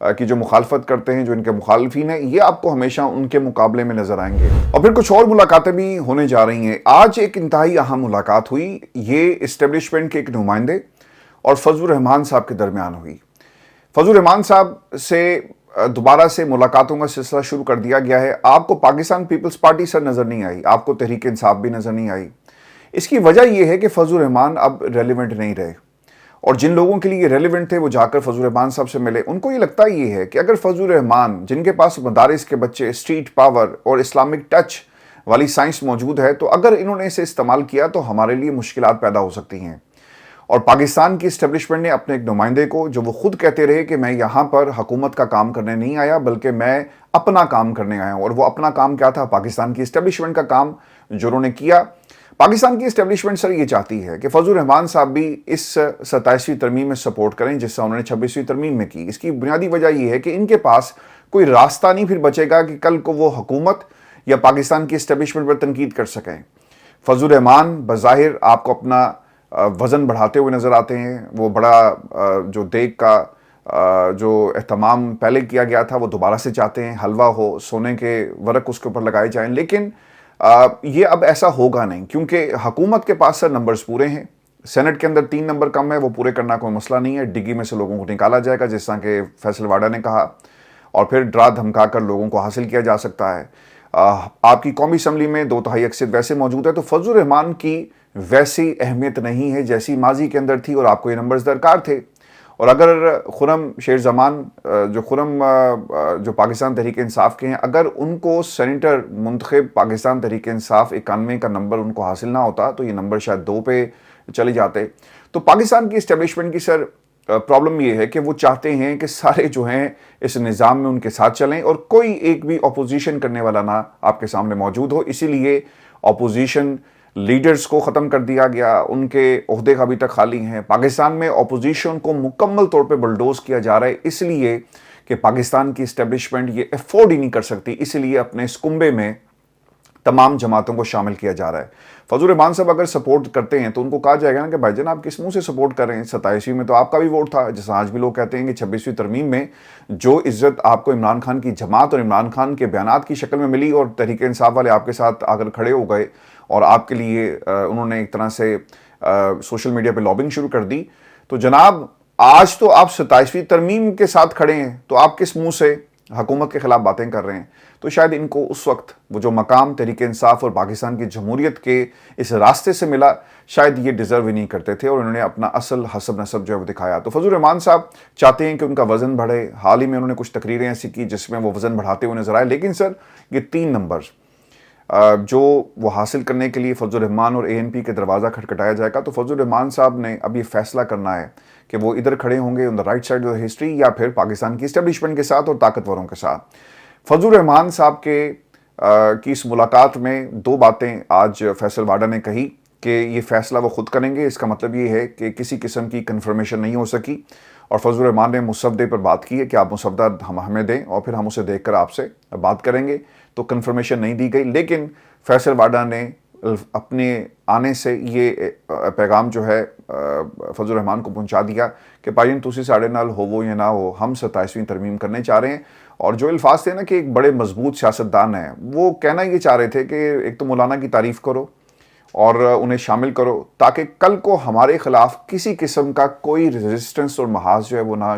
کی جو مخالفت کرتے ہیں، جو ان کے مخالفین ہیں، یہ آپ کو ہمیشہ ان کے مقابلے میں نظر آئیں گے۔ اور پھر کچھ اور ملاقاتیں بھی ہونے جا رہی ہیں۔ آج ایک انتہائی اہم ملاقات ہوئی، یہ اسٹیبلشمنٹ کے ایک نمائندے اور فضل الرحمان صاحب کے درمیان ہوئی۔ فضل الرحمان صاحب سے دوبارہ سے ملاقاتوں کا سلسلہ شروع کر دیا گیا ہے۔ آپ کو پاکستان پیپلز پارٹی سر نظر نہیں آئی، آپ کو تحریک انصاف بھی نظر نہیں آئی۔ اس کی وجہ یہ ہے کہ فضل الرحمان اب ریلیونٹ نہیں رہے، اور جن لوگوں کے لیے ریلیونٹ تھے وہ جا کر فضل الرحمان صاحب سے ملے۔ ان کو یہ لگتا یہ ہے کہ اگر فضل الرحمان، جن کے پاس مدارس کے بچے، اسٹریٹ پاور اور اسلامک ٹچ والی سائنس موجود ہے، تو اگر انہوں نے اسے استعمال کیا تو ہمارے لیے مشکلات پیدا ہو سکتی ہیں۔ اور پاکستان کی اسٹیبلشمنٹ نے اپنے ایک نمائندے کو، جو وہ خود کہتے رہے کہ میں یہاں پر حکومت کا کام کرنے نہیں آیا بلکہ میں اپنا کام کرنے آیا ہوں، اور وہ اپنا کام کیا تھا؟ پاکستان کی اسٹیبلشمنٹ کا کام جو انہوں نے کیا۔ پاکستان کی اسٹیبلشمنٹ سر یہ چاہتی ہے کہ فضل الرحمان صاحب بھی اس 27ویں ترمیم میں سپورٹ کریں جس سے انہوں نے 26ویں ترمیم میں کی۔ اس کی بنیادی وجہ یہ ہے کہ ان کے پاس کوئی راستہ نہیں پھر بچے گا کہ کل کو وہ حکومت یا پاکستان کی اسٹیبلشمنٹ پر تنقید کر سکیں۔ فضل الرحمان بظاہر آپ کو اپنا وزن بڑھاتے ہوئے نظر آتے ہیں، وہ بڑا جو دیگ کا جو اہتمام پہلے کیا گیا تھا وہ دوبارہ سے چاہتے ہیں، حلوہ ہو، سونے کے ورق اس کے اوپر لگائے جائیں، لیکن یہ اب ایسا ہوگا نہیں، کیونکہ حکومت کے پاس سر نمبرز پورے ہیں۔ سینٹ کے اندر 3 نمبر کم ہے، وہ پورے کرنا کوئی مسئلہ نہیں ہے، ڈگی میں سے لوگوں کو نکالا جائے گا جس طرح کہ فیصل واڈا نے کہا، اور پھر ڈرا دھمکا کر لوگوں کو حاصل کیا جا سکتا ہے۔ آپ کی قومی اسمبلی میں 2/3 اکثریت ویسے موجود ہے، تو فضل الرحمان کی ویسی اہمیت نہیں ہے جیسی ماضی کے اندر تھی، اور آپ کو یہ نمبرز درکار تھے۔ اور اگر خرم شیر زمان جو پاکستان تحریک انصاف کے ہیں، اگر ان کو سینیٹر منتخب پاکستان تحریک انصاف 91 کا نمبر ان کو حاصل نہ ہوتا تو یہ نمبر شاید 2 پہ چلے جاتے۔ تو پاکستان کی اسٹیبلشمنٹ کی سر پرابلم یہ ہے کہ وہ چاہتے ہیں کہ سارے جو ہیں اس نظام میں ان کے ساتھ چلیں، اور کوئی ایک بھی اپوزیشن کرنے والا نہ آپ کے سامنے موجود ہو۔ اسی لیے اپوزیشن لیڈرز کو ختم کر دیا گیا، ان کے عہدے ابھی تک خالی ہیں۔ پاکستان میں اپوزیشن کو مکمل طور پہ بلڈوز کیا جا رہا ہے، اس لیے کہ پاکستان کی اسٹیبلشمنٹ یہ افورڈ ہی نہیں کر سکتی، اس لیے اپنے اس کنبے میں تمام جماعتوں کو شامل کیا جا رہا ہے۔ فضل الرحمان صاحب اگر سپورٹ کرتے ہیں تو ان کو کہا جائے گا نا کہ بھائی جان آپ کس منہ سے سپورٹ کر رہے ہیں؟ 27ویں میں تو آپ کا بھی ووٹ تھا، جیسا آج بھی لوگ کہتے ہیں کہ 26ویں ترمیم میں جو عزت آپ کو عمران خان کی جماعت اور عمران خان کے بیانات کی شکل میں ملی، اور تحریک انصاف والے آپ کے ساتھ آ کر کھڑے ہو گئے اور آپ کے لیے انہوں نے ایک طرح سے سوشل میڈیا پہ لابنگ شروع کر دی، تو جناب آج تو آپ 27ویں ترمیم کے ساتھ کھڑے ہیں، تو آپ کس منہ سے حکومت کے خلاف باتیں کر رہے ہیں؟ تو شاید ان کو اس وقت وہ جو مقام تحریک انصاف اور پاکستان کی جمہوریت کے اس راستے سے ملا، شاید یہ ڈیزرو ہی نہیں کرتے تھے، اور انہوں نے اپنا اصل حسب نسب جو ہے وہ دکھایا۔ تو فضل الرحمان صاحب چاہتے ہیں کہ ان کا وزن بڑھے۔ حال ہی میں انہوں نے کچھ تقریریں ایسی کی جس میں وہ وزن بڑھاتے ہوئے نظر آئے، لیکن سر یہ 3 نمبرز جو وہ حاصل کرنے کے لیے فضل الرحمان اور ANP کے دروازہ کھٹکھٹایا جائے گا، تو فضل الرحمان صاحب نے اب یہ فیصلہ کرنا ہے کہ وہ ادھر کھڑے ہوں گے on the right side of history, یا پھر پاکستان کی اسٹیبلشمنٹ کے ساتھ اور طاقتوروں کے ساتھ۔ فضل الرحمان صاحب کی اس ملاقات میں 2 باتیں آج فیصل واڈا نے کہی کہ یہ فیصلہ وہ خود کریں گے، اس کا مطلب یہ ہے کہ کسی قسم کی کنفرمیشن نہیں ہو سکی، اور فضل الرحمان نے مسودے پر بات کی ہے کہ آپ مسودہ ہمیں دیں اور پھر ہم اسے دیکھ کر آپ سے بات کریں گے، تو کنفرمیشن نہیں دی گئی۔ لیکن فیصل واڈا نے اپنے آنے سے یہ پیغام جو ہے فضل الرحمان کو پہنچا دیا کہ بھائی تسی ساڑھے نال ہوو یا نہ ہو، ہم 27ویں ترمیم کرنے چاہ رہے ہیں۔ اور جو الفاظ تھے نا کہ ایک بڑے مضبوط سیاستدان ہیں، وہ کہنا یہ چاہ رہے تھے کہ ایک تو مولانا کی تعریف کرو اور انہیں شامل کرو، تاکہ کل کو ہمارے خلاف کسی قسم کا کوئی ریزسٹنس اور محاذ جو ہے وہ نہ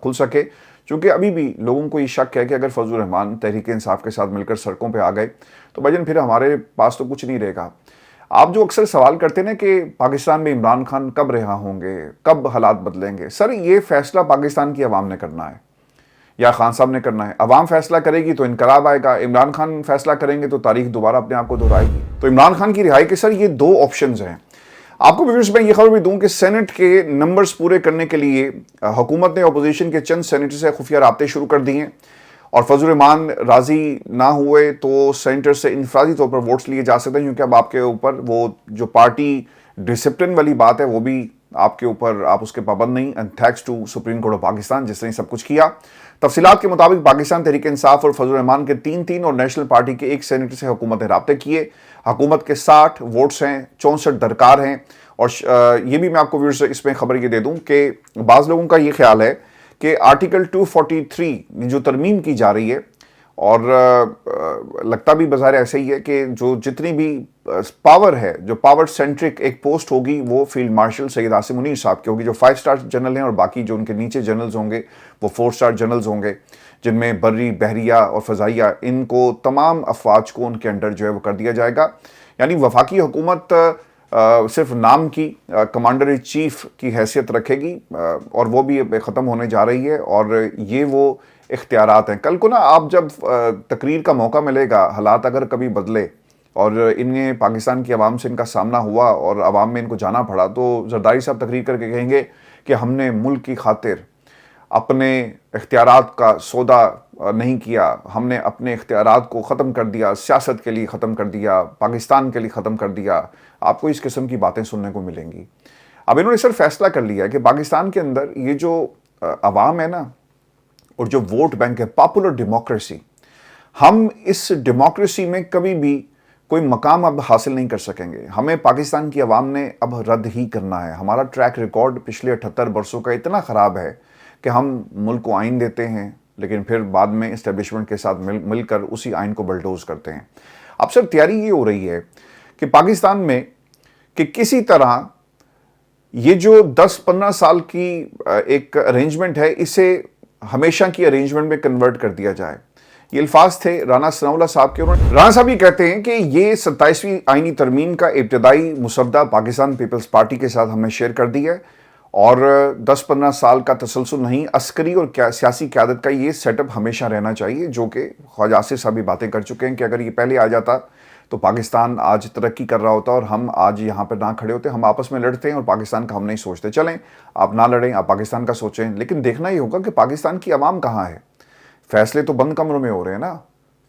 کھل سکے، چونکہ ابھی بھی لوگوں کو یہ شک ہے کہ اگر فضل الرحمان تحریک انصاف کے ساتھ مل کر سڑکوں پہ آ گئے تو بھائی جان پھر ہمارے پاس تو کچھ نہیں رہے گا۔ آپ جو اکثر سوال کرتے ہیں کہ پاکستان میں عمران خان کب رہا ہوں گے، کب حالات بدلیں گے، سر یہ فیصلہ پاکستان کی عوام نے کرنا ہے یا خان صاحب نے کرنا ہے؟ عوام فیصلہ کرے گی تو انقلاب آئے گا، عمران خان فیصلہ کریں گے تو تاریخ دوبارہ اپنے آپ کو دہرائے گی۔ تو عمران خان کی رہائی کے سر یہ 2 آپشنز ہیں۔ آپ کو ویورز میں یہ خبر بھی دوں کہ سینٹ کے نمبرز پورے کرنے کے لیے حکومت نے اپوزیشن کے چند سینیٹر سے خفیہ رابطے شروع کر دیے ہیں، اور فضل الرحمان راضی نہ ہوئے تو سینیٹر سے انفرادی طور پر ووٹس لیے جا سکتے ہیں، کیونکہ اب آپ کے اوپر وہ جو پارٹی ڈسپلن والی بات ہے وہ بھی آپ کے اوپر، آپ اس کے پابند نہیں، and thanks to supreme court of Pakistan جس نے سب کچھ کیا۔ تفصیلات کے مطابق پاکستان تحریک انصاف اور فضل الرحمان کے 3 اور نیشنل پارٹی کے 1 سینیٹر سے حکومت نے رابطے کیے۔ حکومت کے 60 ووٹس ہیں، 64 درکار ہیں، اور یہ بھی میں آپ کو ویورز اس میں خبر یہ دے دوں کہ بعض لوگوں کا یہ خیال ہے کہ آرٹیکل 243 میں جو ترمیم کی جا رہی ہے، اور لگتا بھی بظاہر ایسا ہی ہے کہ جو جتنی بھی پاور ہے، جو پاور سینٹرک ایک پوسٹ ہوگی وہ فیلڈ مارشل سید عاصم منیر صاحب کی ہوگی، جو 5 اسٹار جنرل ہیں، اور باقی جو ان کے نیچے جنرلز ہوں گے وہ 4 اسٹار جنرلز ہوں گے، جن میں بری، بحریہ اور فضائیہ، ان کو تمام افواج کو ان کے انڈر جو ہے وہ کر دیا جائے گا۔ یعنی وفاقی حکومت صرف نام کی کمانڈر ان چیف کی حیثیت رکھے گی، اور وہ بھی ختم ہونے جا رہی ہے، اور یہ وہ اختیارات ہیں۔ کل کو نا آپ جب تقریر کا موقع ملے گا، حالات اگر کبھی بدلے اور انہیں پاکستان کی عوام سے ان کا سامنا ہوا اور عوام میں ان کو جانا پڑا، تو زرداری صاحب تقریر کر کے کہیں گے کہ ہم نے ملک کی خاطر اپنے اختیارات کا سودا نہیں کیا، ہم نے اپنے اختیارات کو ختم کر دیا، سیاست کے لیے ختم کر دیا، پاکستان کے لیے ختم کر دیا۔ آپ کو اس قسم کی باتیں سننے کو ملیں گی۔ اب انہوں نے صرف فیصلہ کر لیا ہے کہ پاکستان کے اندر یہ جو عوام ہے نا، اور جو ووٹ بینک ہے، پاپولر ڈیموکریسی، ہم اس ڈیموکریسی میں کبھی بھی کوئی مقام اب حاصل نہیں کر سکیں گے۔ ہمیں پاکستان کی عوام نے اب رد ہی کرنا ہے۔ ہمارا ٹریک ریکارڈ پچھلے 78 برسوں کا اتنا خراب ہے کہ ہم ملک کو آئین دیتے ہیں، لیکن پھر بعد میں اسٹیبلشمنٹ کے ساتھ مل کر اسی آئین کو بلڈوز کرتے ہیں۔ اب سر تیاری یہ ہو رہی ہے کہ پاکستان میں کہ کسی طرح یہ جو 10-15 سال کی ایک ارینجمنٹ ہے، اسے ہمیشہ کی ارینجمنٹ میں کنورٹ کر دیا جائے۔ یہ الفاظ تھے رانا ثناء اللہ صاحب کے۔ رانا صاحب یہ کہتے ہیں کہ یہ 27ویں آئینی ترمیم کا ابتدائی مسودہ پاکستان پیپلز پارٹی کے ساتھ ہم نے شیئر کر دی ہے، اور 10-15 سال کا تسلسل نہیں، عسکری اور سیاسی قیادت کا یہ سیٹ اپ ہمیشہ رہنا چاہیے، جو کہ خواجہ آصف صاحب بھی باتیں کر چکے ہیں کہ اگر یہ پہلے آ جاتا تو پاکستان آج ترقی کر رہا ہوتا اور ہم آج یہاں پر نہ کھڑے ہوتے۔ ہم آپس میں لڑتے ہیں اور پاکستان کا ہم نہیں سوچتے۔ چلیں آپ نہ لڑیں، آپ پاکستان کا سوچیں، لیکن دیکھنا یہ ہوگا کہ پاکستان کی عوام کہاں ہے۔ فیصلے تو بند کمروں میں ہو رہے ہیں نا،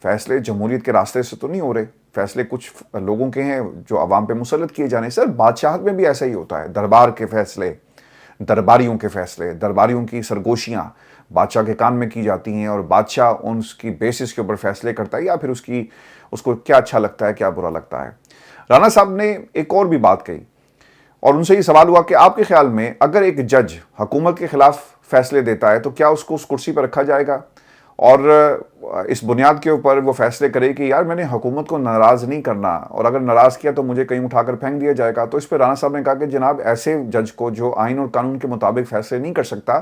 فیصلے جمہوریت کے راستے سے تو نہیں ہو رہے، فیصلے کچھ لوگوں کے ہیں جو عوام پہ مسلط کیے جانے۔ سر بادشاہت میں بھی ایسا ہی ہوتا ہے، دربار کے فیصلے، درباریوں کے فیصلے، درباریوں کی سرگوشیاں بادشاہ کے کان میں کی جاتی ہیں، اور بادشاہ اس کی بیسس کے اوپر فیصلے کرتا ہے، یا پھر اس کو کیا اچھا لگتا ہے، کیا برا لگتا ہے۔ رانا صاحب نے ایک اور بھی بات کہی، اور ان سے یہ سوال ہوا کہ آپ کے خیال میں اگر ایک جج حکومت کے خلاف فیصلے دیتا ہے تو کیا اس کو اس کرسی پر رکھا جائے گا، اور اس بنیاد کے اوپر وہ فیصلے کرے کہ یار میں نے حکومت کو ناراض نہیں کرنا، اور اگر ناراض کیا تو مجھے کہیں اٹھا کر پھینک دیا جائے گا۔ تو اس پہ رانا صاحب نے کہا کہ جناب ایسے جج کو جو آئین اور قانون کے مطابق فیصلے نہیں کر سکتا،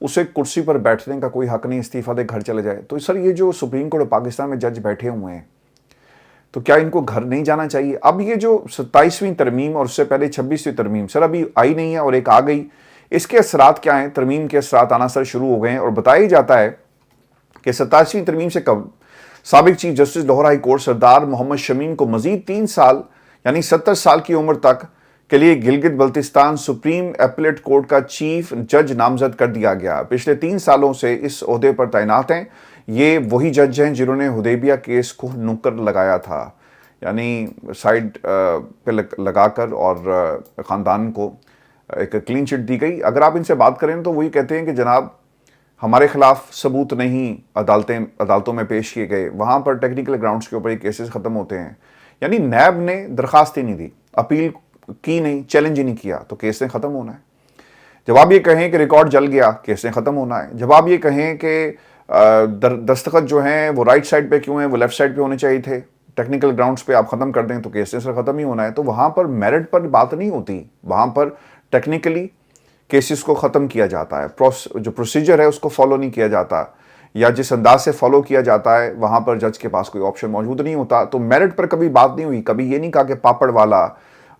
اسے کرسی پر بیٹھنے کا کوئی حق نہیں، استعفیٰ دے گھر چلے جائے۔ تو سر یہ جو سپریم کورٹ پاکستان میں جج بیٹھے ہوئے ہیں، تو کیا ان کو گھر نہیں جانا چاہیے؟ اب یہ جو 27ویں ترمیم اور اس سے پہلے 26ویں ترمیم سر ابھی آئی نہیں ہے، اور ایک آ گئی، اس کے اثرات کیا ہیں؟ ترمیم کے اثرات آنا سر شروع ہو گئے ہیں، اور بتایا ہی جاتا ہے کہ 27ویں ترمیم سے قبل سابق chief justice Lahore high court سردار محمد شمیم کو مزید 3 سال یعنی 70 سال کی عمر تک کے لیے Gilgit Baltistan supreme applet court کا چیف جج نامزد کر دیا گیا۔ پچھلے 3 سالوں سے اس عہدے پر تعینات ہیں۔ یہ وہی جج ہیں جنہوں نے حدیبیہ کیس کو نکر لگایا تھا، یعنی سائیڈ پہ لگا کر، اور خاندان کو ایک کلین چٹ دی گئی۔ اگر آپ ان سے بات کریں تو وہی کہتے ہیں کہ جناب ہمارے خلاف ثبوت نہیں عدالتوں میں پیش کیے گئے، وہاں پر ٹیکنیکل گراؤنڈز کے اوپر یہ کیسز ختم ہوتے ہیں۔ یعنی نیب نے درخواست ہی نہیں دی، اپیل کی نہیں، چیلنج ہی نہیں کیا، تو کیس نے ختم ہونا ہے۔ جب آپ یہ کہیں کہ ریکارڈ جل گیا، کیس نے ختم ہونا ہے۔ جب آپ یہ کہیں کہ دستخط جو ہیں وہ رائٹ سائڈ پہ کیوں ہیں، وہ لیفٹ سائڈ پہ ہونے چاہیے تھے، ٹیکنیکل گراؤنڈز پہ آپ ختم کر دیں تو کیس نے سر ختم ہی ہونا ہے۔ تو وہاں پر میرٹ پر بات نہیں ہوتی، وہاں پر ٹیکنیکلی کیسز کو ختم کیا جاتا ہے، جو پروسیجر ہے اس کو فالو نہیں کیا جاتا، یا جس انداز سے فالو کیا جاتا ہے وہاں پر جج کے پاس کوئی آپشن موجود نہیں ہوتا۔ تو میرٹ پر کبھی بات نہیں ہوئی، کبھی یہ نہیں کہا کہ پاپڑ والا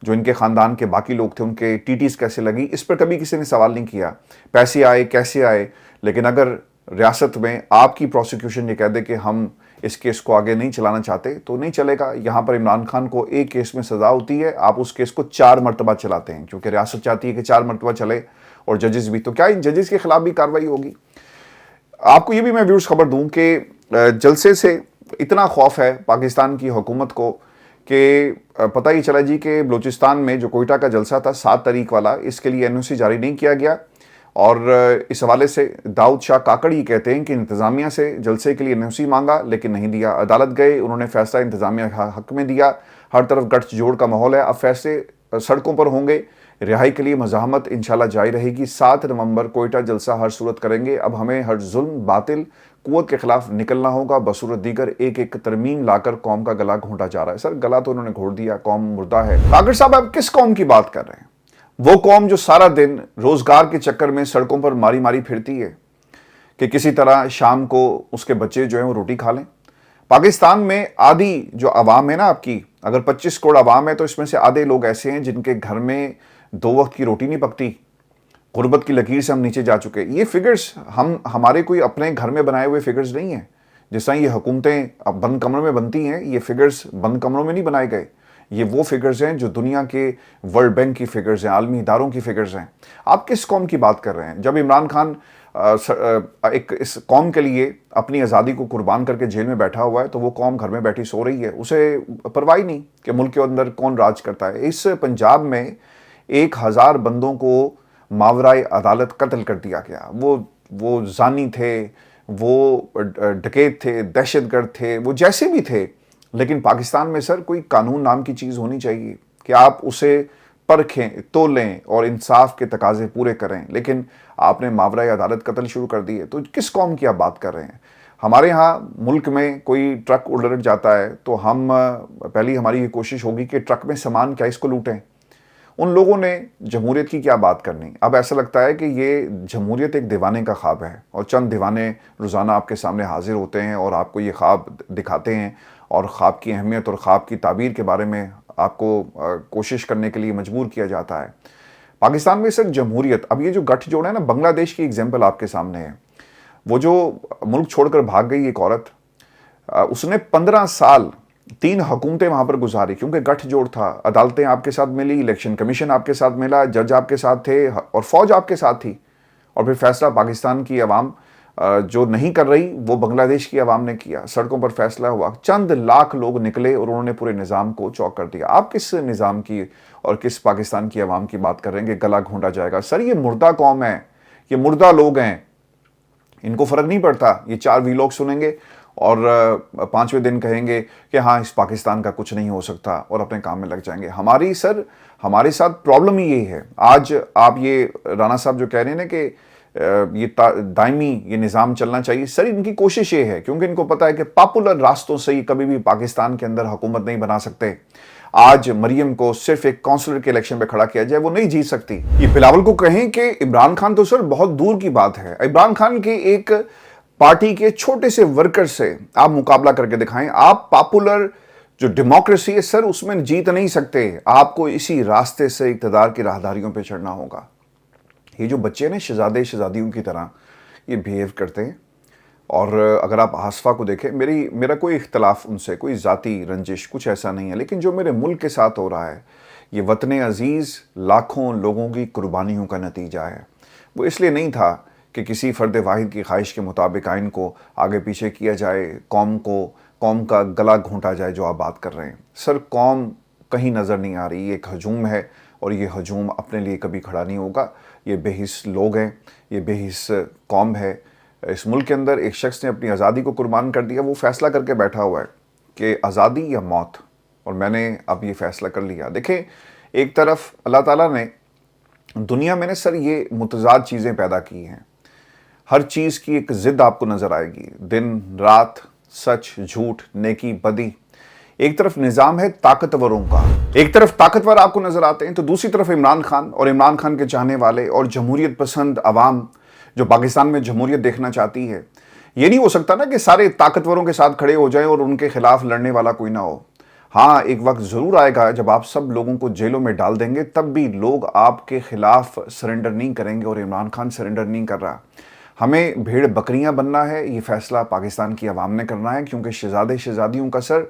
جو ان کے خاندان کے باقی لوگ تھے ان کے ٹیٹیز کیسے لگی، اس پر کبھی کسی نے سوال نہیں کیا، پیسے آئے کیسے آئے۔ لیکن اگر ریاست میں آپ کی پروسیکیوشن یہ کہہ دے کہ ہم اس کیس کو آگے نہیں چلانا چاہتے تو نہیں چلے گا۔ یہاں پر عمران خان کو ایک کیس میں سزا ہوتی ہے، آپ اس کیس کو 4 مرتبہ چلاتے ہیں، کیونکہ ریاست چاہتی ہے کہ 4 مرتبہ چلے، اور ججز بھی۔ تو کیا ان ججز کے خلاف بھی کارروائی ہوگی؟ آپ کو یہ بھی میں ویورز خبر دوں کہ جلسے سے اتنا خوف ہے پاکستان کی حکومت کو کہ پتہ ہی چلا جی کہ بلوچستان میں جو کوئٹہ کا جلسہ تھا 7 تاریخ والا، اس کے لیے NOC جاری نہیں کیا گیا، اور اس حوالے سے داؤد شاہ کاکڑ یہ کہتے ہیں کہ انتظامیہ سے جلسے کے لیے NOC مانگا لیکن نہیں دیا، عدالت گئے، انہوں نے فیصلہ انتظامیہ حق میں دیا، ہر طرف گٹھ جوڑ کا ماحول ہے۔ اب فیصلے سڑکوں پر ہوں گے، رہائی کے لیے مزاحمت انشاءاللہ جاری رہے گی. 7 نومبر کوئٹہ جلسہ ہر صورت کریں گے. اب ہمیں ہر ظلم باطل قوت کے خلاف نکلنا ہوگا. بصورت دیگر ایک ایک ترمیم لا کر قوم کا گلا گھونٹا جا رہا ہے. سر گلا تو انہوں نے گھونٹ دیا, قوم مردہ ہے. کاکڑ صاحب آپ کس قوم کی بات کر رہے ہیں؟ وہ قوم جو سارا دن روزگار کے چکر میں سڑکوں پر ماری ماری پھرتی ہے کہ کسی طرح شام کو اس کے بچے جو ہیں وہ روٹی کھا لیں. پاکستان میں آدھی جو عوام ہے نا آپ کی, اگر 25 کروڑ عوام ہے تو اس میں سے آدھے لوگ ایسے ہیں جن کے گھر میں 2 وقت کی روٹی نہیں پکتی. غربت کی لکیر سے ہم نیچے جا چکے. یہ فگرز ہمارے کوئی اپنے گھر میں بنائے ہوئے فگرز نہیں ہیں. جس طرح یہ حکومتیں بند کمروں میں بنتی ہیں, یہ فگرز بند کمروں میں نہیں بنائے گئے. یہ وہ فگرز ہیں جو دنیا کے ورلڈ بینک کی فگرز ہیں, عالمی اداروں کی فگرز ہیں. آپ کس قوم کی بات کر رہے ہیں؟ جب عمران خان ایک اس قوم کے لیے اپنی آزادی کو قربان کر کے جیل میں بیٹھا ہوا ہے تو وہ قوم گھر میں بیٹھی سو رہی ہے. اسے پرواہ نہیں کہ ملک کے اندر کون راج کرتا ہے. اس پنجاب میں 1000 بندوں کو ماورائے عدالت قتل کر دیا گیا. وہ زانی تھے, وہ ڈکیت تھے, دہشت گرد تھے, وہ جیسے بھی تھے. لیکن پاکستان میں سر کوئی قانون نام کی چیز ہونی چاہیے کہ آپ اسے پرکھیں, تولیں اور انصاف کے تقاضے پورے کریں. لیکن آپ نے ماورائے عدالت قتل شروع کر دی ہے. تو کس قوم کی آپ بات کر رہے ہیں؟ ہمارے ہاں ملک میں کوئی ٹرک الٹ جاتا ہے تو ہم پہلی ہماری یہ کوشش ہوگی کہ ٹرک میں سامان کیا اس کو لوٹیں. ان لوگوں نے جمہوریت کی کیا بات کرنی. اب ایسا لگتا ہے کہ یہ جمہوریت ایک دیوانے کا خواب ہے اور چند دیوانے روزانہ آپ کے سامنے حاضر ہوتے ہیں اور آپ کو یہ خواب دکھاتے ہیں اور خواب کی اہمیت اور خواب کی تعبیر کے بارے میں آپ کو کوشش کرنے کے لیے مجبور کیا جاتا ہے. پاکستان میں سر جمہوریت, اب یہ جو گٹھ جوڑ ہے نا, بنگلہ دیش کی ایگزامپل آپ کے سامنے ہے. وہ جو ملک چھوڑ کر بھاگ گئی ایک عورت, اس نے 15 سال 3 حکومتیں وہاں پر گزاری کیونکہ گٹھ جوڑ تھا. عدالتیں آپ کے ساتھ ملی, الیکشن کمیشن آپ کے ساتھ ملا, جج آپ کے ساتھ تھے اور فوج آپ کے ساتھ تھی. اور پھر فیصلہ پاکستان کی عوام جو نہیں کر رہی وہ بنگلہ دیش کی عوام نے کیا. سڑکوں پر فیصلہ ہوا, چند لاکھ لوگ نکلے اور انہوں نے پورے نظام کو چوک کر دیا. آپ کس نظام کی اور کس پاکستان کی عوام کی بات کر رہے ہیں کہ گلا گھونٹا جائے گا؟ سر یہ مردہ قوم ہے, یہ مردہ لوگ ہیں, ان کو فرق نہیں پڑتا. یہ 4 ویلاگ سنیں گے اور 5ویں دن کہیں گے کہ ہاں اس پاکستان کا کچھ نہیں ہو سکتا اور اپنے کام میں لگ جائیں گے. ہمارے ساتھ پرابلم ہی یہی ہے. آج آپ یہ رانا صاحب جو کہہ رہے ہیں نا کہ یہ دائمی یہ نظام چلنا چاہیے, سر ان کی کوشش یہ ہے کیونکہ ان کو پتا ہے کہ پاپولر راستوں سے یہ کبھی بھی پاکستان کے اندر حکومت نہیں بنا سکتے. آج مریم کو صرف ایک کونسلر کے الیکشن پہ کھڑا کیا جائے, وہ نہیں جیت سکتی. یہ بلاول کو کہیں کہ عمران خان تو سر بہت دور کی بات ہے. عمران خان کے ایک پارٹی کے چھوٹے سے ورکر سے آپ مقابلہ کر کے دکھائیں. آپ پاپولر جو ڈیموکریسی ہے سر اس میں جیت نہیں سکتے. آپ کو اسی راستے سے اقتدار کی راہداریوں پہ چڑھنا ہوگا. یہ جو بچے نا شہزادے شہزادیوں کی طرح یہ بیہیو کرتے ہیں, اور اگر آپ آصفہ کو دیکھیں, میرا کوئی اختلاف ان سے, کوئی ذاتی رنجش کچھ ایسا نہیں ہے, لیکن جو میرے ملک کے ساتھ ہو رہا ہے یہ وطن عزیز لاکھوں لوگوں کی قربانیوں کا نتیجہ ہے. وہ اس لیے نہیں تھا کہ کسی فرد واحد کی خواہش کے مطابق آئین کو آگے پیچھے کیا جائے, قوم کا گلا گھونٹا جائے جو آپ بات کر رہے ہیں. سر قوم کہیں نظر نہیں آ رہی, یہ ایک ہجوم ہے اور یہ ہجوم اپنے لیے کبھی کھڑا نہیں ہوگا. یہ بے حس لوگ ہیں, یہ بے حس قوم ہے. اس ملک کے اندر ایک شخص نے اپنی آزادی کو قربان کر دیا. وہ فیصلہ کر کے بیٹھا ہوا ہے کہ آزادی یا موت, اور میں نے اب یہ فیصلہ کر لیا. دیکھیں ایک طرف اللہ تعالیٰ نے دنیا میں نے سر یہ متضاد چیزیں پیدا کی ہیں. ہر چیز کی ایک ضد آپ کو نظر آئے گی, دن رات, سچ جھوٹ, نیکی بدی. ایک طرف نظام ہے طاقتوروں کا, ایک طرف طاقتور آپ کو نظر آتے ہیں, تو دوسری طرف عمران خان اور عمران خان کے چاہنے والے اور جمہوریت پسند عوام جو پاکستان میں جمہوریت دیکھنا چاہتی ہے. یہ نہیں ہو سکتا نا کہ سارے طاقتوروں کے ساتھ کھڑے ہو جائیں اور ان کے خلاف لڑنے والا کوئی نہ ہو. ہاں ایک وقت ضرور آئے گا جب آپ سب لوگوں کو جیلوں میں ڈال دیں گے, تب بھی لوگ آپ کے خلاف سرنڈر نہیں کریں گے, اور عمران خان سرنڈر نہیں کر رہا. ہمیں بھیڑ بکریاں بننا ہے, یہ فیصلہ پاکستان کی عوام نے کرنا ہے, کیونکہ شہزادے شہزادیوں کا سر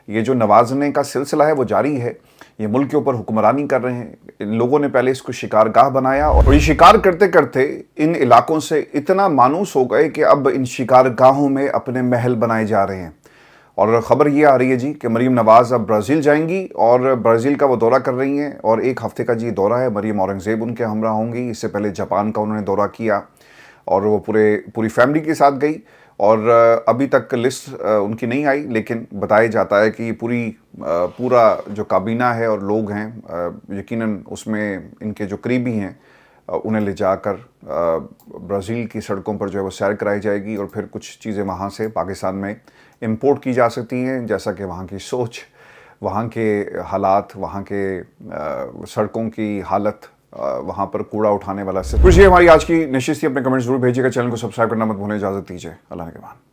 یہ جو نوازنے کا سلسلہ ہے وہ جاری ہے. یہ ملک کے اوپر حکمرانی کر رہے ہیں. ان لوگوں نے پہلے اس کو شکارگاہ بنایا اور یہ شکار کرتے کرتے ان علاقوں سے اتنا مانوس ہو گئے کہ اب ان شکارگاہوں میں اپنے محل بنائے جا رہے ہیں. اور خبر یہ آ رہی ہے جی کہ مریم نواز اب برازیل جائیں گی اور برازیل کا وہ دورہ کر رہی ہیں, اور 1 ہفتے کا جی دورہ ہے. مریم اورنگزیب ان کے ہمراہ ہوں گی. اس سے پہلے جاپان کا انہوں نے دورہ کیا اور وہ پوری فیملی کے ساتھ گئی, اور ابھی تک لسٹ ان کی نہیں آئی، لیکن بتایا جاتا ہے کہ یہ پورا جو کابینہ ہے اور لوگ ہیں یقیناً اس میں ان کے جو قریبی ہیں انہیں لے جا کر برازیل کی سڑکوں پر جو ہے وہ سیر کرائی جائے گی، اور پھر کچھ چیزیں وہاں سے پاکستان میں امپورٹ کی جا سکتی ہیں، جیسا کہ وہاں کی سوچ، وہاں کے حالات، وہاں کے سڑکوں کی حالت، وہاں پر کوڑا اٹھانے والا سے کچھ. یہ ہماری آج کی نشست تھی. اپنے کمنٹس ضرور بھیجیے گا. چینل کو سبسکرائب کرنا مت بھولیں. اجازت دیجیے. اللہ کے بعد.